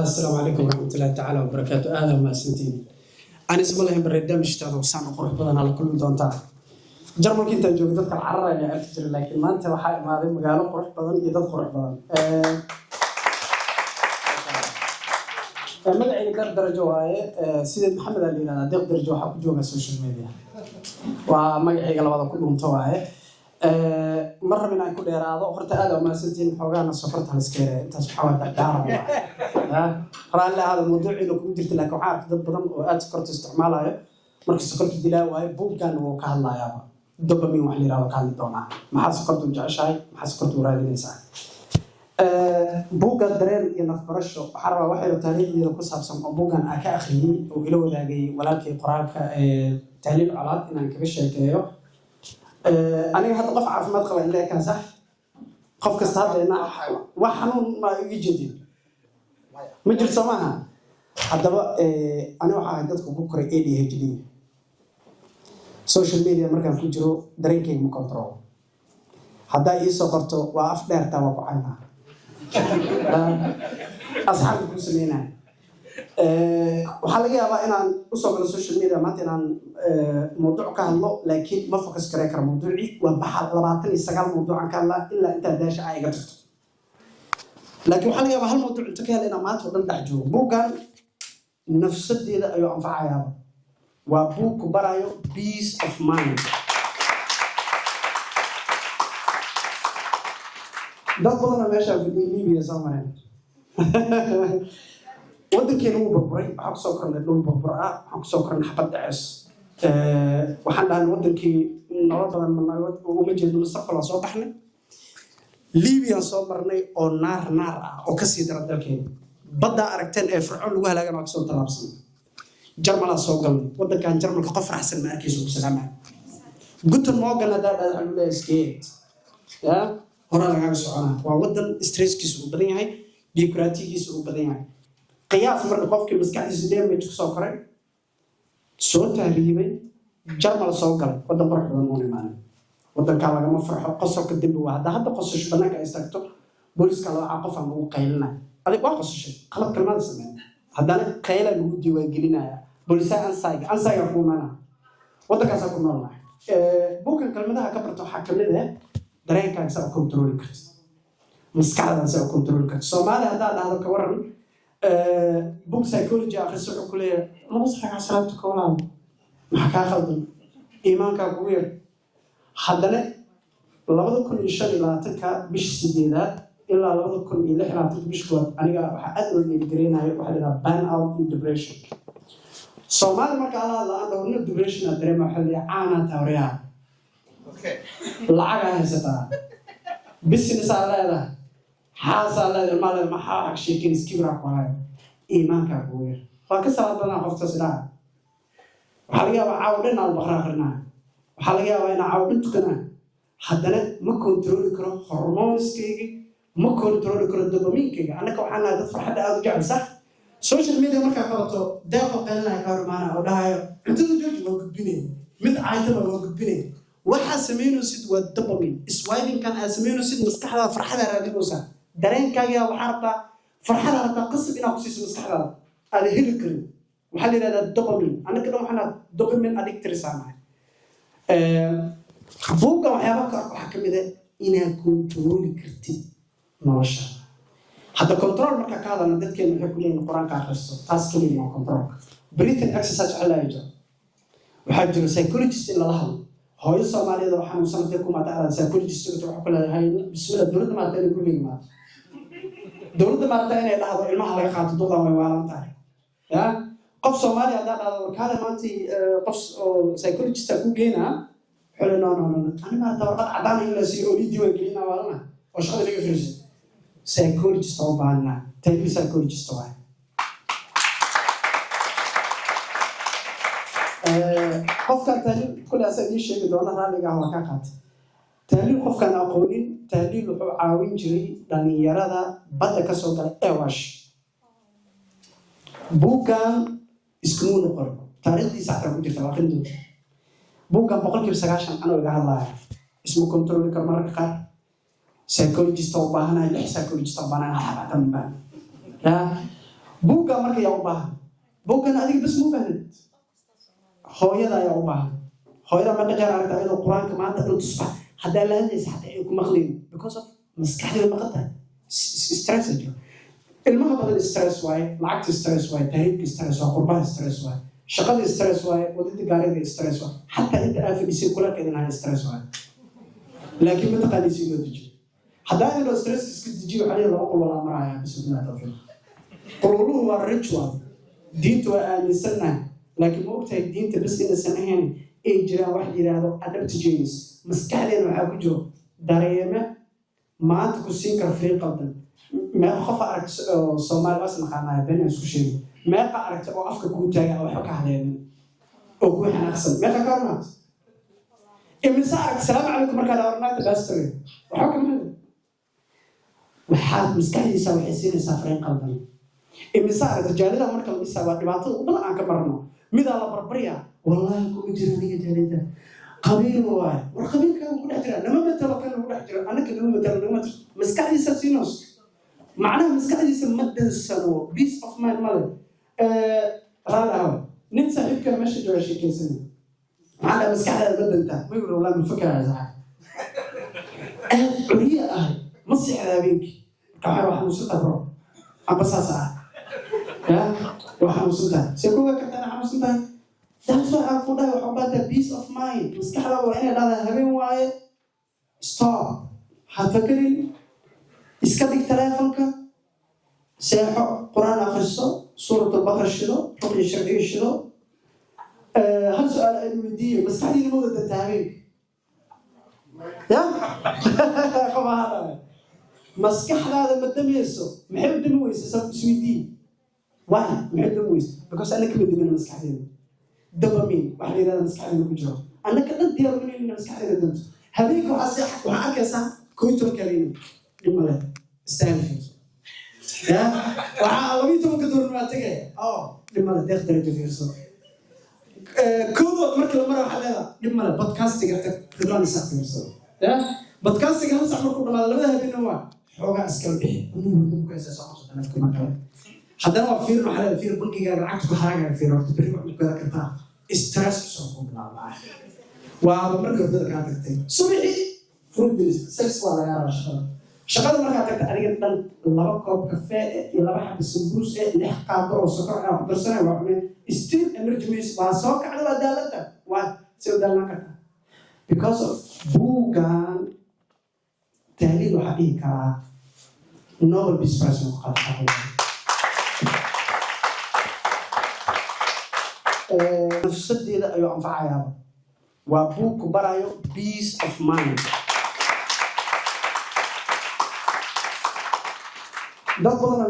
السلام عليكم ورحمة الله تعالى وبركاته. أهلا وسهلا. أنا اسمه الله بريدام اشتغل وسام قرح بدن على كل دونتا. جرمك أنت جودتك العرّة اللي أكثر لكن ما أنت وحاء ما ذي مقالة قرح بدن يدد قرح بدن. مدعي قدر درجة هاي سيد محمد علي أنا دق درجة حق جوجا السوشيال ميديا. ومدعي قلبه كلهم تواعي. مرة من أكون يراضو وخرت هذا وما سنتين حوجانا سفرت على السكيرة أنت سبحان الله تعالى قال لا هذا الموضوع إنه كنت قلت لك وعارف ضد ضم وقت سكرت استعمالها مركز سكرت الدلاوة بوب كان وكهلا يابا دوبامين وحلي راو كان دونا ما حد سكرت وجعشاي ما حد سكرت وراد الإنسان بوجا درين ينفرشه حرة واحد وتاريخ يركز حبسم بوجا أكا أخلي وقلوا ذاقي ولكن قرابك تهليل علاد إن أنك بشيء كيو أنا هذا قف عارف ما أدخل إليه كان صح قف كستاد لأن وحنون ما يجدي مجر سماها هذا أنا وحاجتكم بكرة إيدي هجدي سوشيال ميديا مركز كجرو درينكينج مكنترول هذا يسوقته وأفدار توقعنا أصحاب المسلمين waxaa laga yaabaa inaan u soo galo social media maanta inaan mowduuc ka hadlo laakiin ma focus gareyn karo mowduucii waa baxal 29 mowduucan ka hadlaa ilaa inta daasha ay iga tagto laakiin waxaa laga yaabaa hal mowduuc inta ka hel inaan maanta oo dhan dhex joogo buuggan nafsadeeda ayuu anfacayaa waa buug ku barayo peace of mind dad badan meesha Liibiya soo mareen waddankeena wuu burburay waxaa kusoo kornay dhul burbur ah waxaa kusoo kornay xabad dhaceys waxaan dhahay waddankii nolol badan uma jeedo mustaqbal soo baxnay Liibiya soo marnay oo naar ah oo ka sii dara dalkeena badda aragteen ee fircoon lagu halaagan oo soo talaabsan Jarmal soo galnay waddankan Jarmalka qof raxsan ma arkayso ku salaamay guten morgen hada alxamdulillah iskeet ya hore laga soconaa waa waddan stresskiisu u badan yahay bureaucracy-giisu u badan yahay قياس مرة قفك مسكحي سديم بيجكسو كري صوت تهريبي جرمال صوغل ودا فرح ودموني ماني ودا كالا ما فرح قصر كدب واحد هذا قصش بناك استكتو بوليس كالا عقف عن قيلنا هذا ما قصش قلب كلمات سمعنا هذا قيلا نودي وجلنا بوليس انسايق يقول معنا ودا كاسا كنا بوكن كلمتها كبرتو حكمنا درين كان سو كنترول كرت مسكحه سو كنترول كرت سومالي هذا كورن بوك سايكولوجي أخصائي كلية ما بصحك عشرات كولان محكا خلدن إيمانك كبير حدنا لابد كن إنشاء لا تكا بش سديدات إلا لابد كن إله لا تك بش قوات أنا أدري اللي بدرينا هاي واحد بان أوت إن ديبريشن سومال ما قال الله عنده إنه ديبريشن أدري ما حد يعانى توريها العجة هستا بس نسأل هذا حاصل المال المحاك شيء سكيبرك وهاي إيمانك أبوير فكسر لنا قفت سلاح وحلقة عودنا البخراخرنا وحلقة وين عودتنا حدنا ما كنترول كره هرمونس كيجي ما كنترول كره الدوبامين كيجي أنا كوحنا دفع حدا أرجع صح سوشيال ميديا ما كفرته ده قلنا كار معنا أو ده أنت تجوج موجود بيني مت عايتة موجود بيني وحاسمينه سيد والدوبامين سوايدين كان حاسمينه سيد مستحيل فرحنا رادي موسى درين كايا وحرطة فرحنا رادي قصة بينا وسيس مستحيل هذا هيلكري وحلي هذا الدوبامين أنا كده وحنا دوبامين أديكتريس عنها بوجا وحيابك حكم إذا إنها كنترول كرتي نوشة هذا كنترول مركا كذا ندت كلمة يقولين القرآن كأخرسه تاسكين مع كنترول بريثن إكسسايز على يجا وحاجة سايكولوجيست إلا لهم هاي الصومالية لو حنا وصلتكم على سايكولوجيست تروح كلها هاي بسم الله دولة ما تاني كل ما دولة ما تاني لحظة المحل يخاطب دولة ويوالم تاني يا قف صومالي هذا كذا ما أنت قف سايكولوجيست تكون جينا حلو نو أنا ما أتوقع عداني ولا سيولي ديوان جينا ولا وش هذا اللي يفرز سايكولوجيست هو بعنا تاني سايكولوجيست هو قف كان تهليل كل أسئلة شيء بدونه رأي قهوة كات تهليل قف كان أقولين تهليل عاوين جري لأن يرى ذا بدأ كسر إيواش بوكان اسمه نقر تاريخ دي ساعة كنت تلاقين دو بوكان بقول كيف سجاشن أنا وجه الله اسمه كنترول كمرة كار سايكولوجيست أو بهنا اللي سايكولوجيست أو بهنا هذا تمام لا buugga marka yaa u baahan buuggan adiga bas muu baahid hooyada ayaa u baahan hooyada marka jeer aragta ayadoo qur-aanka maanta dhan tusbax haddaa la hadlaysa xataa ay ku maqlayn because of maskaxdeeda maqan tahay stress jiro ilmaha badan stress waaye lacagta stress waaye tahriibka stress waaye qurbaha stress waaye shaqada stress waaye wadada gaariga stress waaye xataa inta aa fadhisay kula keedinahay stress waaye laakiin ma taqaanaysa inoo dejiyo haddaa inoo stress iska dejiyo waxaa laba qololaa maraya bismillahi tawfiiq qololuhu waa ritual diinta waa aaminsannahay laakiin ma ogtahay diinta bas inaysan ahayn ay jiraan wax yidhaahdo adaptogenes maskaxdeena waxaa ku jiro dareeme maanta ku siin kara fariin qaldan meeqa qof aragta oo soomaali waas naqaanaya been aan isku sheegay meeqa aragta oo afka kuu taaga waxba ka hadleemin oo kuu xanaaqsan meeqa ka hormaad imise aragta salaamu calaykum markaad ornaanta baastore waxba kama hadlo waxaad maskaxdiisa waxay siinaysaa fariin qaldan imise aragta jaalida marka la dhisaa waa dhibaatada u badan aan ka marno midaa la barbarya wallahi kuma jira aniga jaalida qabiil waaye war qabiilkaa ku dhex jira nama matalo kan ku dhex jira anaka nama matalo nama matalo maskaxdiisa siinos macnaha maskaxdiisa ma dansano peace of mind male raalahaw nin saaxiibka meesha jooga sheekaysan maxaa maskaxdaada ma dantaa ma yiri wallahi ma fakarayo sax aad curiya ahay ma sixda habeenkii marka waxaa xanuunsan bro amba saas ah ya waxaa xanuunsan tahay see kuga kartana xanuunsan tahay that's why I'm for about the peace of mind maskaxda waa inay dhahdaa habeen waaye stop ha fakerin iska dhig telefonka seexo quraan akhriso suurat al-baqara shido ruqya sharciga shido hal su'aal aan weydiiyo maskaxdiina ma wada dantaa habeenka ya kama hadlaya maskaxdaada ma damayso maxay u dami weysa sabab isweydii why maxay dami weysa because anaka ma damina maskaxdeeda dopamine waxa la yiraahdaa maskaxdeeda ku jiro anaka dad diyaar u leeyahay maskaxdeeda danto habeenka waxaa arkaysaa kooyto kaliin dhimale استانفي يا وعلى توك دور ما تجي لما داخل درجه في الصوت كودو مركل مره حلها لما البودكاست تقدرون تسافر الصوت يا بودكاست كان صاحبكم لما لبدها بينوا حوغا اسكل بي انه كويس صح انا في مكان حتى لو في محل في بنكي عكس حاجه في وقت بريمك كذا كذا استرس صوفهم لا ومركل كانت صبحي فروت سكس ولا يا رشاد shaqada markaa tagta adiga dhan laba koob kafee iyo laba xabba sambuus lix qaado oo sokor aan ku darsanay waa cunay still energy waste waa soo kacday waa daalada waa soo daalna karta because of buugan tahliil waxaa dhihi karaa Nobel Peace Prize oo qaatay nafsadeeda ayuu anfacayaa waa buug ku barayo peace of mind dad badan